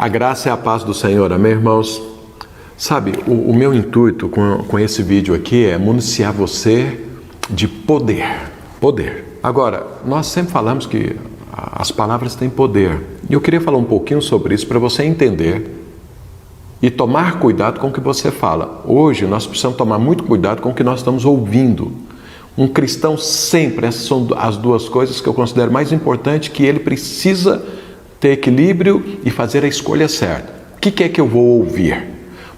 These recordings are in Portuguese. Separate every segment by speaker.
Speaker 1: A graça e a paz do Senhor, amém, irmãos? Sabe, o meu intuito com esse vídeo aqui é municiar você de poder. Poder. Agora, nós sempre falamos que as palavras têm poder. E eu queria falar um pouquinho sobre isso para você entender e tomar cuidado com o que você fala. Hoje nós precisamos tomar muito cuidado com o que nós estamos ouvindo. Um cristão sempre, essas são as duas coisas que eu considero mais importantes, que ele precisa ter equilíbrio e fazer a escolha certa. O que é que eu vou ouvir?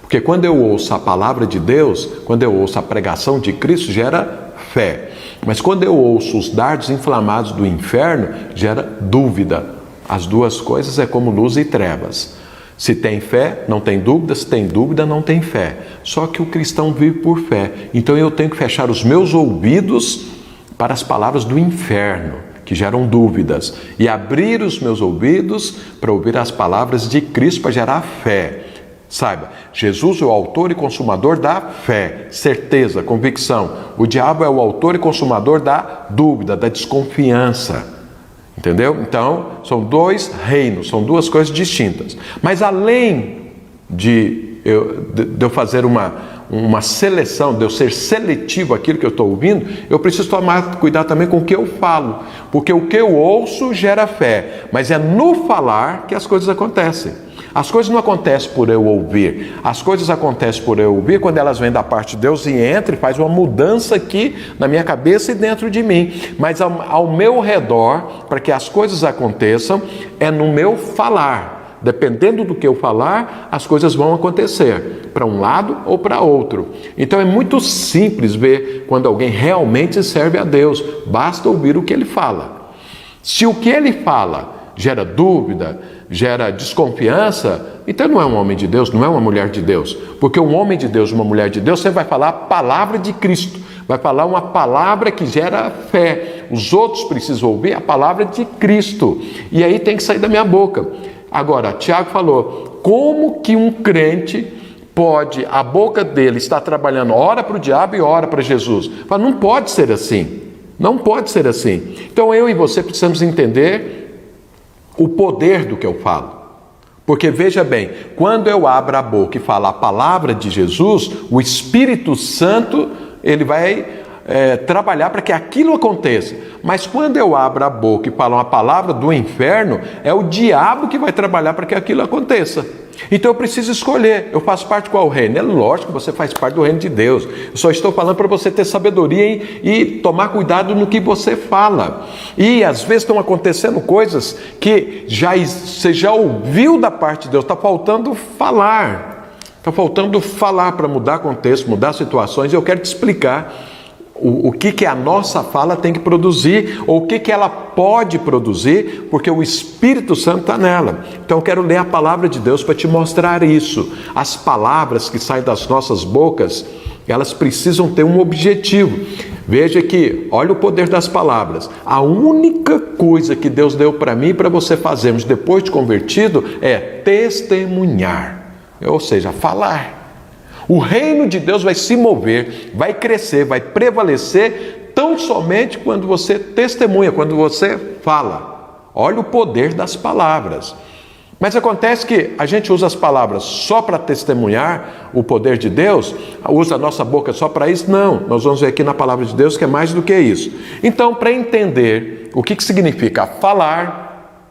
Speaker 1: Porque quando eu ouço a palavra de Deus, quando eu ouço a pregação de Cristo, gera fé. Mas quando eu ouço os dardos inflamados do inferno, gera dúvida. As duas coisas é como luz e trevas. Se tem fé, não tem dúvida. Se tem dúvida, não tem fé. Só que o cristão vive por fé. Então eu tenho que fechar os meus ouvidos para as palavras do inferno, que geram dúvidas, e abrir os meus ouvidos para ouvir as palavras de Cristo, para gerar fé. Saiba, Jesus é o autor e consumador da fé, certeza, convicção. O diabo é o autor e consumador da dúvida, da desconfiança. Entendeu? Então, são dois reinos, são duas coisas distintas. Mas além de eu fazer uma seleção, de eu ser seletivo aquilo que eu estou ouvindo, eu preciso tomar cuidado também com o que eu falo. Porque o que eu ouço gera fé, mas é no falar que as coisas acontecem. As coisas não acontecem por eu ouvir. As coisas acontecem por eu ouvir quando elas vêm da parte de Deus e entra e faz uma mudança aqui na minha cabeça e dentro de mim. Mas ao meu redor, para que as coisas aconteçam, é no meu falar. Dependendo do que eu falar, as coisas vão acontecer, para um lado ou para outro. Então é muito simples ver quando alguém realmente serve a Deus. Basta ouvir o que ele fala. Se o que ele fala gera dúvida, gera desconfiança, então não é um homem de Deus, não é uma mulher de Deus. Porque um homem de Deus, uma mulher de Deus, você vai falar a palavra de Cristo. Vai falar uma palavra que gera fé. Os outros precisam ouvir a palavra de Cristo. E aí tem que sair da minha boca. Agora, Tiago falou, como que um crente pode, a boca dele está trabalhando ora para o diabo e ora para Jesus? Fala, não pode ser assim. Não pode ser assim. Então eu e você precisamos entender o poder do que eu falo. Porque veja bem, quando eu abro a boca e falo a palavra de Jesus, o Espírito Santo, ele vai trabalhar para que aquilo aconteça. Mas quando eu abro a boca e falo uma palavra do inferno, é o diabo que vai trabalhar para que aquilo aconteça. Então eu preciso escolher, eu faço parte de qual reino? É lógico que você faz parte do reino de Deus. Eu só estou falando para você ter sabedoria e tomar cuidado no que você fala. E às vezes estão acontecendo coisas que você já ouviu da parte de Deus, está faltando falar. Está faltando falar para mudar contexto, mudar situações. E eu quero te explicar o que a nossa fala tem que produzir, ou o que ela pode produzir, porque o Espírito Santo está nela. Então eu quero ler a palavra de Deus para te mostrar isso. As palavras que saem das nossas bocas, elas precisam ter um objetivo. Veja que, olha o poder das palavras. A única coisa que Deus deu para mim e para você fazermos depois de convertido é testemunhar, ou seja, falar. O reino de Deus vai se mover, vai crescer, vai prevalecer tão somente quando você testemunha, quando você fala. Olha o poder das palavras. Mas acontece que a gente usa as palavras só para testemunhar o poder de Deus, usa a nossa boca só para isso? Não, nós vamos ver aqui na palavra de Deus que é mais do que isso. Então, para entender o que significa falar,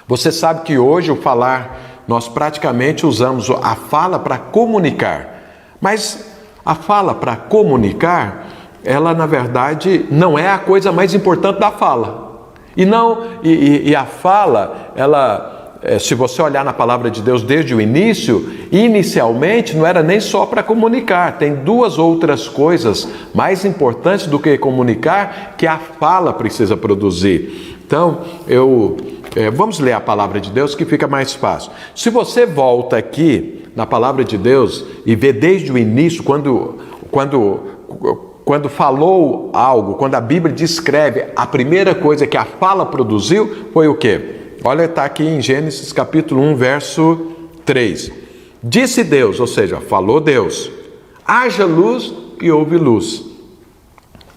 Speaker 1: você sabe que hoje o falar, nós praticamente usamos a fala para comunicar. Mas a fala para comunicar, ela na verdade não é a coisa mais importante da fala. E a fala, ela, se você olhar na palavra de Deus desde o início, inicialmente não era nem só para comunicar. Tem duas outras coisas mais importantes do que comunicar que a fala precisa produzir. Então, vamos ler a palavra de Deus que fica mais fácil. Se você volta aqui na palavra de Deus e vê desde o início, quando falou algo, quando a Bíblia descreve, a primeira coisa que a fala produziu foi o quê? Olha, está aqui em Gênesis capítulo 1, verso 3. Disse Deus, ou seja, falou Deus, haja luz e houve luz.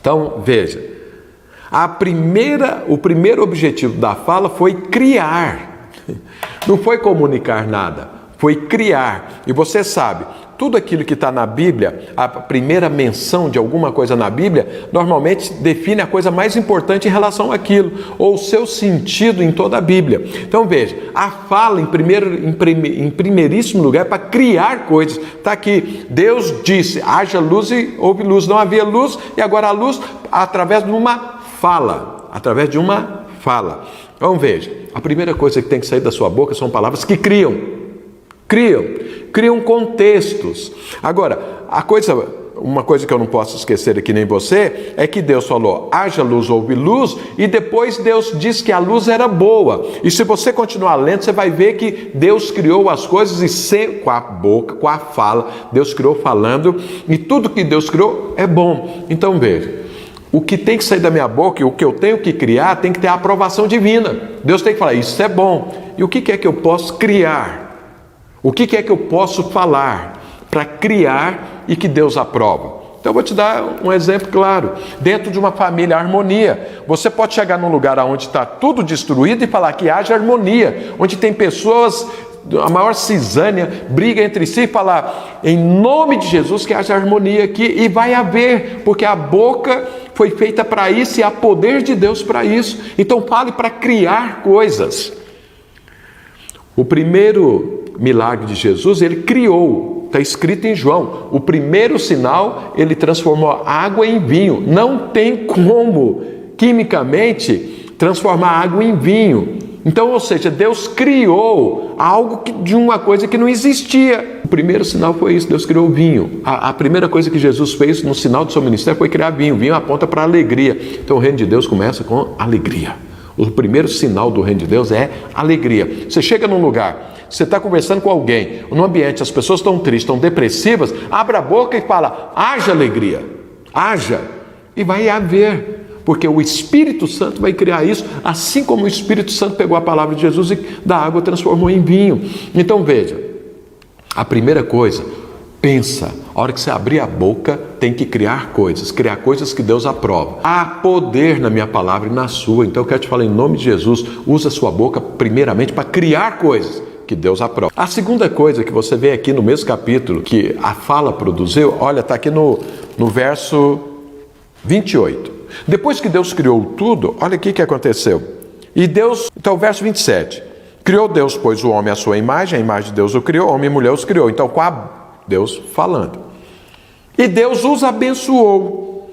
Speaker 1: Então, veja, o primeiro objetivo da fala foi criar. Não foi comunicar nada, foi criar. E você sabe, tudo aquilo que está na Bíblia, a primeira menção de alguma coisa na Bíblia, normalmente define a coisa mais importante em relação àquilo, ou o seu sentido em toda a Bíblia. Então veja, a fala em primeiríssimo lugar é para criar coisas. Está aqui, Deus disse, haja luz e houve luz. Não havia luz e agora há luz através de uma fala. Através de uma fala. Então veja, a primeira coisa que tem que sair da sua boca são palavras que criam contextos. Agora, uma coisa que eu não posso esquecer aqui nem você, é que Deus falou, haja luz, houve luz, e depois Deus disse que a luz era boa. E se você continuar lendo, você vai ver que Deus criou as coisas com a boca, com a fala, Deus criou falando, e tudo que Deus criou é bom. Então veja, o que tem que sair da minha boca e o que eu tenho que criar tem que ter a aprovação divina. Deus tem que falar, isso é bom. E o que é que eu posso criar? O que é que eu posso falar para criar e que Deus aprova? Então eu vou te dar um exemplo claro. Dentro de uma família, harmonia. Você pode chegar num lugar onde está tudo destruído e falar que haja harmonia. Onde tem pessoas, a maior cisânia, briga entre si e falar em nome de Jesus que haja harmonia aqui. E vai haver, porque a boca foi feita para isso e há poder de Deus para isso. Então fale para criar coisas. O primeiro milagre de Jesus, ele criou, está escrito em João, o primeiro sinal, ele transformou água em vinho. Não tem como, quimicamente, transformar água em vinho. Então, ou seja, Deus criou algo de uma coisa que não existia. O primeiro sinal foi isso, Deus criou o vinho. A primeira coisa que Jesus fez no sinal do seu ministério foi criar vinho. Vinho aponta para a alegria. Então, o reino de Deus começa com alegria. O primeiro sinal do reino de Deus é alegria. Você chega num lugar, você está conversando com alguém, no ambiente as pessoas estão tristes, estão depressivas, abre a boca e fala, haja alegria, haja, e vai haver, porque o Espírito Santo vai criar isso, assim como o Espírito Santo pegou a palavra de Jesus e da água transformou em vinho. Então veja, a primeira coisa, pensa, a hora que você abrir a boca, tem que criar coisas que Deus aprova. Há poder na minha palavra e na sua, então eu quero te falar em nome de Jesus, usa a sua boca primeiramente para criar coisas que Deus aprova. A segunda coisa que você vê aqui no mesmo capítulo, que a fala produziu, olha, está aqui no verso 28. Depois que Deus criou tudo, olha aqui o que aconteceu. E Deus, então verso 27. Criou Deus, pois, o homem à sua imagem, a imagem de Deus o criou, homem e mulher os criou. Então, Deus falando. E Deus os abençoou.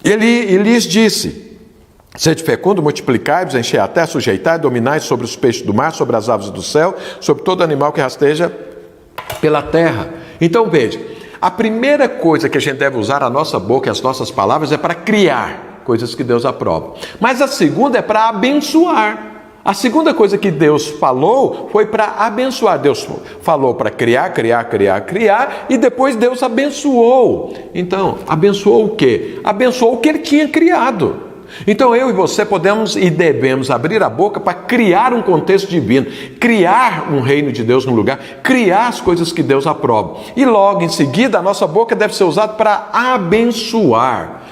Speaker 1: Ele lhes disse, sede fecundo, multiplicai-vos, enchei a terra, sujeitai, dominai sobre os peixes do mar, sobre as aves do céu, sobre todo animal que rasteja pela terra. Então veja, a primeira coisa que a gente deve usar a nossa boca e as nossas palavras é para criar coisas que Deus aprova. Mas a segunda é para abençoar. A segunda coisa que Deus falou foi para abençoar. Deus falou para criar, e depois Deus abençoou. Então, abençoou o quê? Abençoou o que Ele tinha criado. Então eu e você podemos e devemos abrir a boca para criar um contexto divino, criar um reino de Deus no lugar, criar as coisas que Deus aprova. E logo em seguida a nossa boca deve ser usada para abençoar.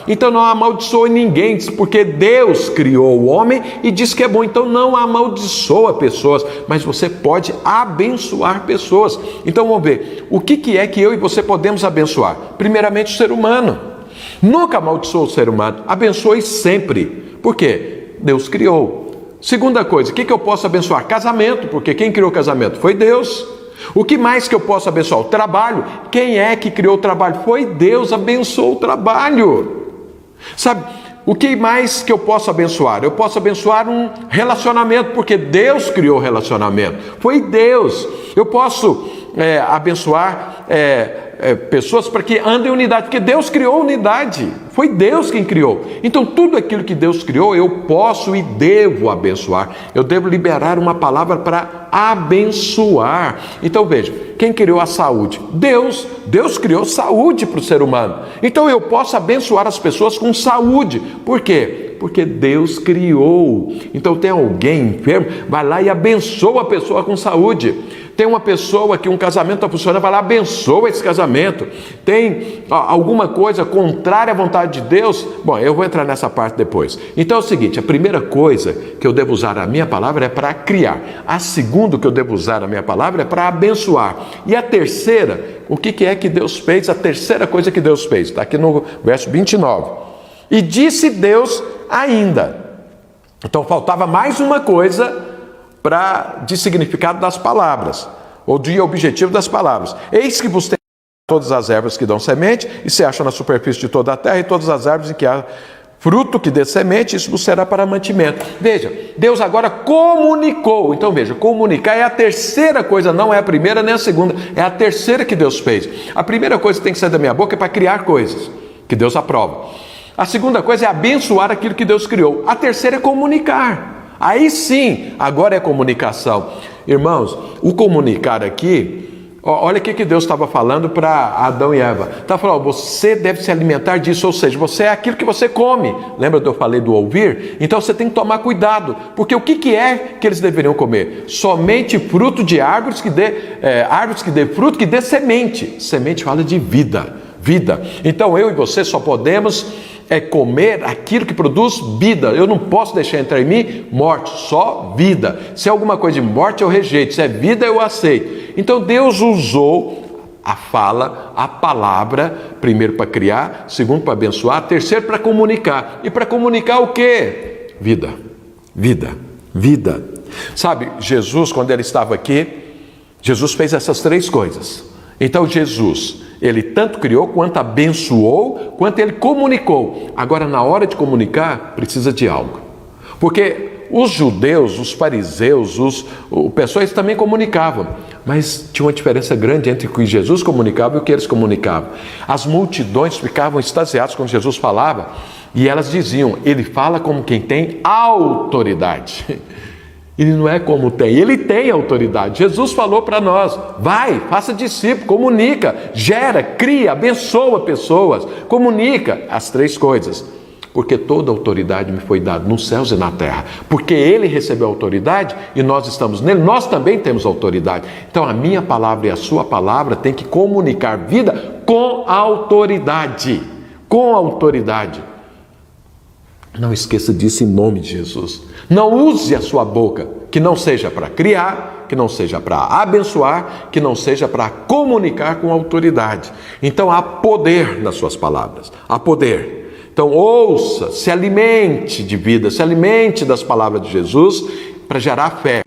Speaker 1: Então não amaldiçoe ninguém, porque Deus criou o homem e diz que é bom. Então não amaldiçoa pessoas, mas você pode abençoar pessoas. Então vamos ver, o que é que eu e você podemos abençoar? Primeiramente o ser humano. Nunca amaldiçoe o ser humano, abençoe sempre. Por quê? Deus criou. Segunda coisa, o que eu posso abençoar? Casamento, porque quem criou o casamento? Foi Deus. O que mais que eu posso abençoar? O trabalho. Quem é que criou o trabalho? Foi Deus, abençoou o trabalho. Sabe, o que mais que eu posso abençoar? Eu posso abençoar um relacionamento, porque Deus criou o relacionamento. Foi Deus. Eu posso abençoar pessoas para que andem em unidade, porque Deus criou unidade. Foi Deus quem criou. Então tudo aquilo que Deus criou, eu posso e devo abençoar. Eu devo liberar uma palavra para abençoar. Então veja, quem criou a saúde? Deus. Deus criou saúde para o ser humano. Então eu posso abençoar as pessoas com saúde. Por quê? Porque Deus criou. Então tem alguém enfermo, vai lá e abençoa a pessoa com saúde. Tem uma pessoa que um casamento está funcionando, vai lá, abençoa esse casamento. Tem alguma coisa contrária à vontade de Deus? Bom, eu vou entrar nessa parte depois. Então é o seguinte, a primeira coisa que eu devo usar a minha palavra é para criar. A segunda que eu devo usar a minha palavra é para abençoar. E a terceira, o que é que Deus fez? A terceira coisa que Deus fez, está aqui no verso 29. E disse Deus ainda. Então faltava mais uma coisa de significado das palavras, ou de objetivo das palavras. Eis que vos tem todas as ervas que dão semente, e se acham na superfície de toda a terra, e todas as árvores em que há fruto que dê semente, isso vos será para mantimento. Veja, Deus agora comunicou. Então veja, comunicar é a terceira coisa, não é a primeira nem a segunda, é a terceira que Deus fez. A primeira coisa que tem que sair da minha boca é para criar coisas, que Deus aprova. A segunda coisa é abençoar aquilo que Deus criou. A terceira é comunicar. Aí sim, agora é comunicação. Irmãos, o comunicar aqui, olha o que Deus estava falando para Adão e Eva. Estava falando, você deve se alimentar disso, ou seja, você é aquilo que você come. Lembra que eu falei do ouvir? Então você tem que tomar cuidado, porque o que é que eles deveriam comer? Somente fruto de árvores que dê fruto, que dê semente. Semente fala de vida. Então eu e você só podemos comer aquilo que produz vida. Eu não posso deixar entrar em mim morte, só vida. Se é alguma coisa de morte eu rejeito, se é vida eu aceito. Então Deus usou a fala, a palavra, primeiro para criar, segundo para abençoar, terceiro para comunicar. E para comunicar o quê? Vida. Sabe, Jesus, quando ele estava aqui, Jesus fez essas três coisas. Então Jesus, ele tanto criou, quanto abençoou, quanto ele comunicou. Agora, na hora de comunicar, precisa de algo. Porque os judeus, os fariseus, os pessoas também comunicavam. Mas tinha uma diferença grande entre o que Jesus comunicava e o que eles comunicavam. As multidões ficavam extasiadas quando Jesus falava, e elas diziam, ele fala como quem tem autoridade. Ele não é como tem, ele tem autoridade. Jesus falou para nós, vai, faça discípulo, comunica, gera, cria, abençoa pessoas, comunica as três coisas. Porque toda autoridade me foi dada nos céus e na terra. Porque ele recebeu autoridade e nós estamos nele, nós também temos autoridade. Então a minha palavra e a sua palavra tem que comunicar vida com autoridade. Com autoridade. Não esqueça disso em nome de Jesus. Não use a sua boca, que não seja para criar, que não seja para abençoar, que não seja para comunicar com autoridade. Então há poder nas suas palavras, há poder. Então ouça, se alimente de vida, se alimente das palavras de Jesus para gerar fé.